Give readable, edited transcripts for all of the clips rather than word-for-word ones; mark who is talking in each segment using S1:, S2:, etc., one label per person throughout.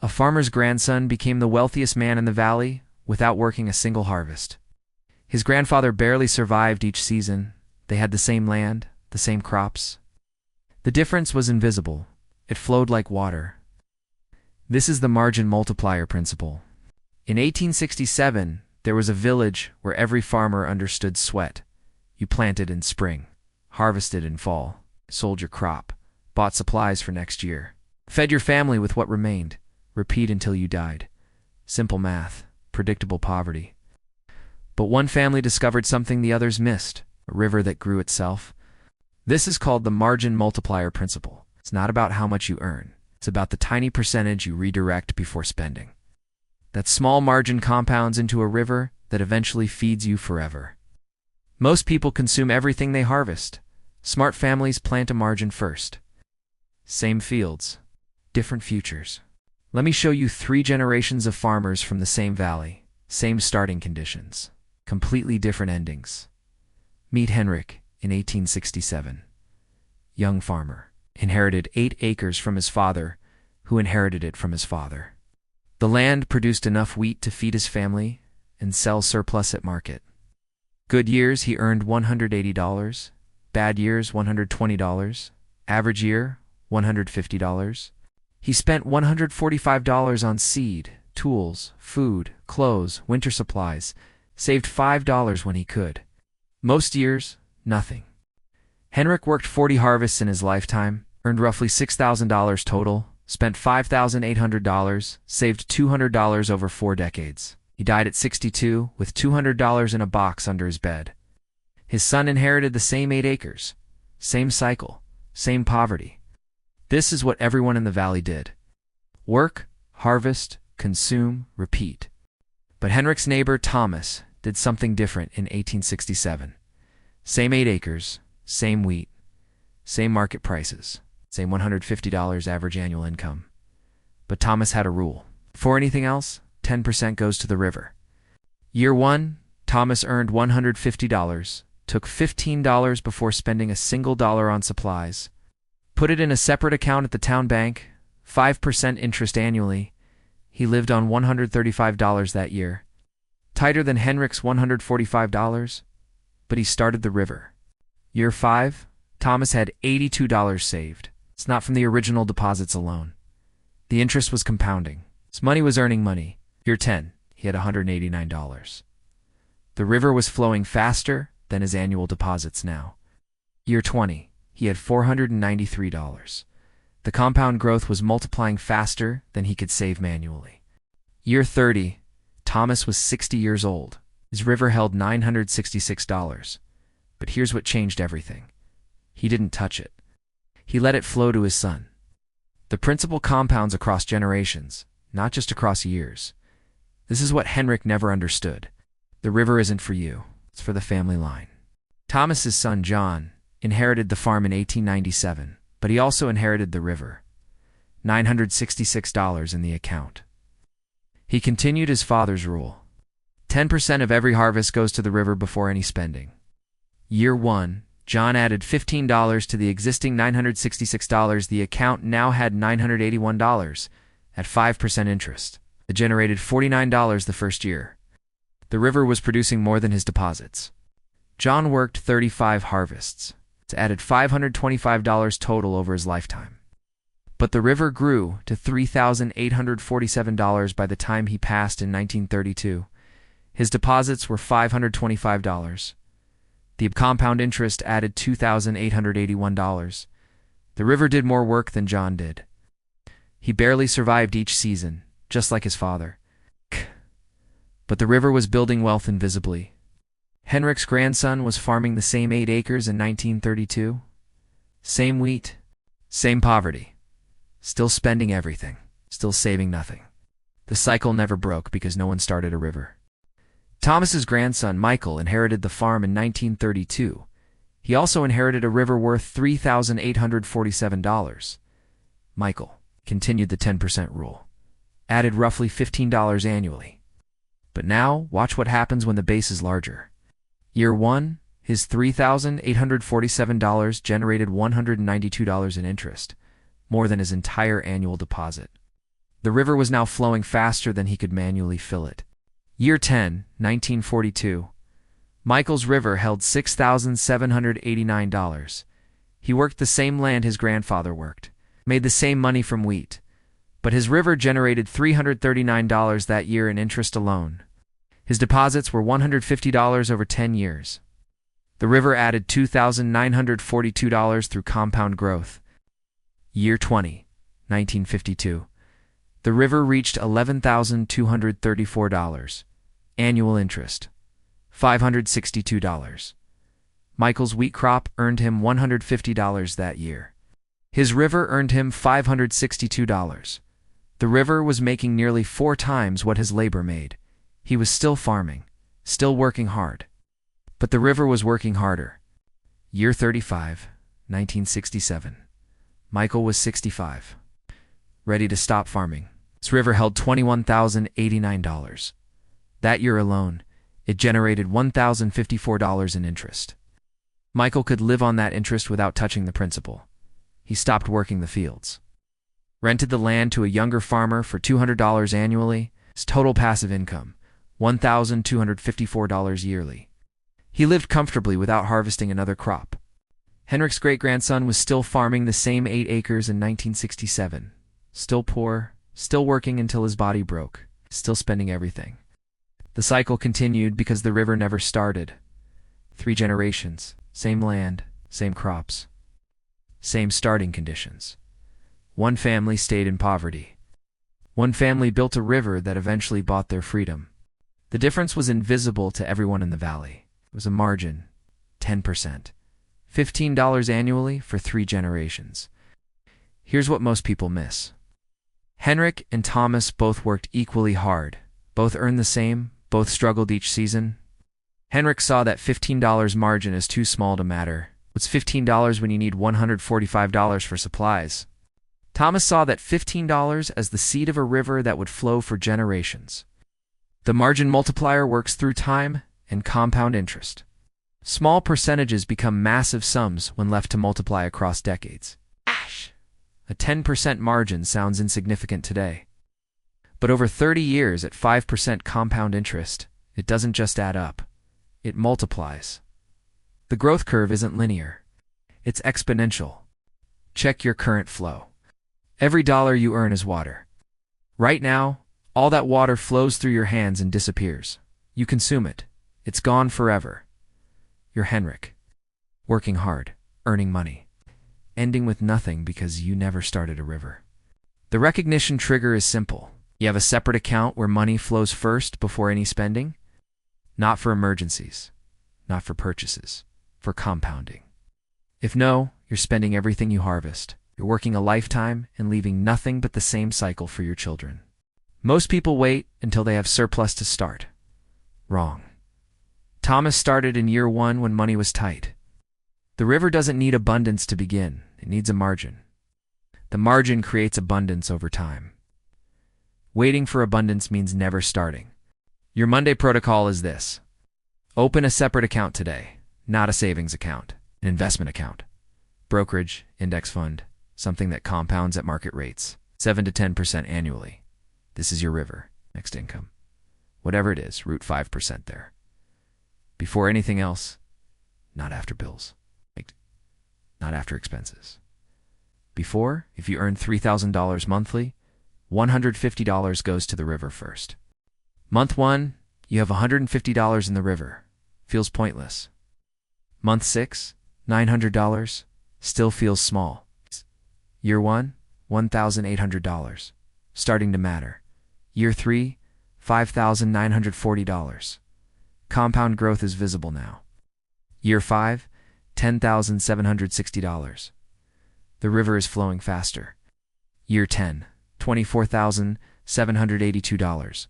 S1: A farmer's grandson became the wealthiest man in the valley without working a single harvest. His grandfather barely survived each season. They had the same land, the same crops. The difference was invisible. It flowed like water. This is the margin multiplier principle. In 1867, there was a village where every farmer understood sweat. You planted in spring, harvested in fall, sold your crop, bought supplies for next year, fed your family with what remained, repeat until you died. Simple math, predictable poverty. But one family discovered something the others missed, a river that grew itself. This is called the margin multiplier principle. It's not about how much you earn. It's about the tiny percentage you redirect before spending. That small margin compounds into a river that eventually feeds you forever. Most people consume everything they harvest. Smart families plant a margin first. Same fields, different futures. Let me show you 3 generations of farmers from the same valley, same starting conditions, completely different endings. Meet Henrik in 1867. Young farmer, inherited 8 acres from his father, who inherited it from his father. The land produced enough wheat to feed his family and sell surplus at market. Good years he earned $180, bad years $120, average year $150. He spent $145 on seed, tools, food, clothes, winter supplies, saved $5 when he could. Most years, nothing. Henrik worked 40 harvests in his lifetime, earned roughly $6,000 total, spent $5,800, saved $200 over 4 decades. He died at 62 with $200 in a box under his bed. His son inherited the same 8 acres, same cycle, same poverty. This is what everyone in the valley did. Work, harvest, consume, repeat. But Henrik's neighbor Thomas did something different in 1867. Same 8 acres, same wheat, same market prices, same $150 average annual income. But Thomas had a rule. Before anything else, 10% goes to the river. Year 1, Thomas earned $150, took $15 before spending a single dollar on supplies, put it in a separate account at the town bank, 5% interest annually. He lived on $135 that year. Tighter than Henrik's $145, but he started the river. Year 5, Thomas had $82 saved. It's not from the original deposits alone. The interest was compounding. His money was earning money. Year 10, he had $189. The river was flowing faster than his annual deposits now. Year 20, he had $493. The compound growth was multiplying faster than he could save manually. Year 30, Thomas was 60 years old. His river held $966. But here's what changed everything. He didn't touch it. He let it flow to his son. The principle compounds across generations, not just across years. This is what Henrik never understood. The river isn't for you. It's for the family line. Thomas's son John inherited the farm in 1897, but he also inherited the river. $966 in the account. He continued his father's rule. 10% of every harvest goes to the river before any spending. Year 1, John added $15 to the existing $966. The account now had $981 at 5% interest. It generated $49 the first year. The river was producing more than his deposits. John worked 35 harvests. It added $525 total over his lifetime. But the river grew to $3,847 by the time he passed in 1932. His deposits were $525. The compound interest added $2,881. The river did more work than John did. He barely survived each season, just like his father. But the river was building wealth invisibly. Henrik's grandson was farming the same 8 acres in 1932. Same wheat, same poverty. Still spending everything, still saving nothing. The cycle never broke because no one started a river. Thomas's grandson, Michael, inherited the farm in 1932. He also inherited a river worth $3,847. Michael continued the 10% rule, added roughly $15 annually. But now, watch what happens when the base is larger. Year 1, his $3,847 generated $192 in interest, more than his entire annual deposit. The river was now flowing faster than he could manually fill it. Year 10, 1942. Michael's river held $6,789. He worked the same land his grandfather worked, made the same money from wheat, but his river generated $339 that year in interest alone. His deposits were $150 over 10 years. The river added $2,942 through compound growth. Year 20, 1952. The river reached $11,234. Annual interest, $562. Michael's wheat crop earned him $150 that year. His river earned him $562. The river was making nearly 4 times what his labor made. He was still farming, still working hard. But the river was working harder. Year 35, 1967. Michael was 65. Ready to stop farming. His river held $21,089. That year alone, it generated $1,054 in interest. Michael could live on that interest without touching the principal. He stopped working the fields. Rented the land to a younger farmer for $200 annually. His total passive income, $1,254 yearly. He lived comfortably without harvesting another crop. Henrik's great-grandson was still farming the same 8 acres in 1967. Still poor, still working until his body broke, still spending everything. The cycle continued because the river never started. 3 generations, same land, same crops, same starting conditions. One family stayed in poverty. One family built a river that eventually bought their freedom. The difference was invisible to everyone in the valley. It was a margin, 10%. $15 annually for 3 generations. Here's what most people miss. Henrik and Thomas both worked equally hard. Both earned the same, both struggled each season. Henrik saw that $15 margin as too small to matter. What's $15 when you need $145 for supplies? Thomas saw that $15 as the seed of a river that would flow for generations. The margin multiplier works through time and compound interest. Small percentages become massive sums when left to multiply across decades. A 10% margin sounds insignificant today. But over 30 years at 5% compound interest, it doesn't just add up. It multiplies. The growth curve isn't linear. It's exponential. Check your current flow. Every dollar you earn is water. Right now, all that water flows through your hands and disappears. You consume it. It's gone forever. You're Henrik, working hard, earning money, ending with nothing because you never started a river. The recognition trigger is simple. You have a separate account where money flows first before any spending? Not for emergencies, not for purchases, for compounding. If no, you're spending everything you harvest. You're working a lifetime and leaving nothing but the same cycle for your children. Most people wait until they have surplus to start. Wrong. Thomas started in year 1 when money was tight. The river doesn't need abundance to begin. It needs a margin. The margin creates abundance over time. Waiting for abundance means never starting. Your Monday protocol is this. Open a separate account today, not a savings account, an investment account. Brokerage, index fund, something that compounds at market rates, 7 to 10% annually. This is your river, next income. Whatever it is, root 5% there. Before anything else, not after bills, not after expenses. Before, if you earn $3,000 monthly, $150 goes to the river first. Month 1, you have $150 in the river. Feels pointless. Month 6, $900. Still feels small. Year 1, $1,800. Starting to matter. Year 3, $5,940. Compound growth is visible now. Year 5, $10,760. The river is flowing faster. Year 10, $24,782.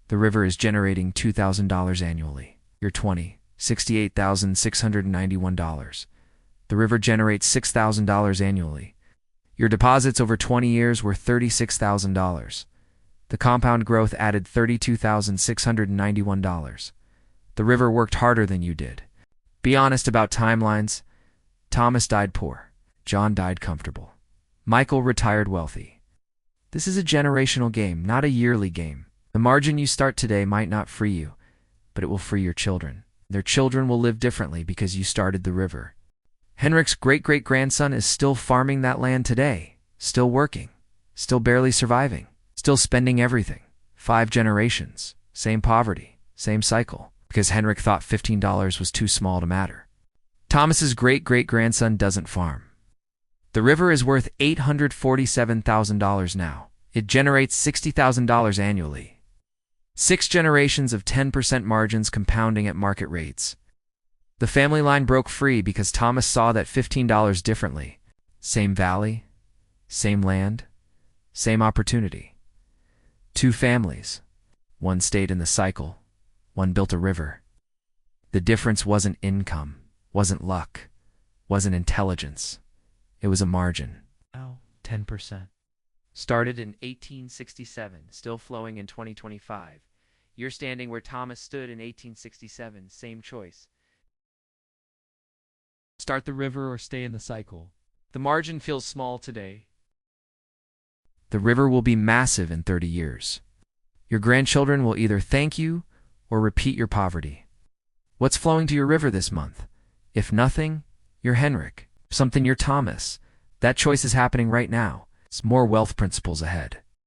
S1: The river is generating $2,000 annually. Year 20, $68,691. The river generates $6,000 annually. Your deposits over 20 years were $36,000. The compound growth added $32,691. The river worked harder than you did. Be honest about timelines. Thomas died poor. John died comfortable. Michael retired wealthy. This is a generational game, not a yearly game. The margin you start today might not free you, but it will free your children. Their children will live differently because you started the river. Henrik's great-great-grandson is still farming that land today, still working, still barely surviving, still spending everything. 5 generations, same poverty, same cycle, because Henrik thought $15 was too small to matter. Thomas's great-great-grandson doesn't farm. The river is worth $847,000 now. It generates $60,000 annually. 6 generations of 10% margins compounding at market rates. The family line broke free because Thomas saw that $15 differently. Same valley, same land, same opportunity. 2 families. One stayed in the cycle, one built a river. The difference wasn't income, wasn't luck, wasn't intelligence. It was a margin. Now, 10%. Started in 1867, still flowing in 2025. You're standing where Thomas stood in 1867, same choice. Start the river or stay in the cycle. The margin feels small today. The river will be massive in 30 years. Your grandchildren will either thank you or repeat your poverty. What's flowing to your river this month? If nothing, you're Henrik. If something, you're Thomas. That choice is happening right now. It's more wealth principles ahead.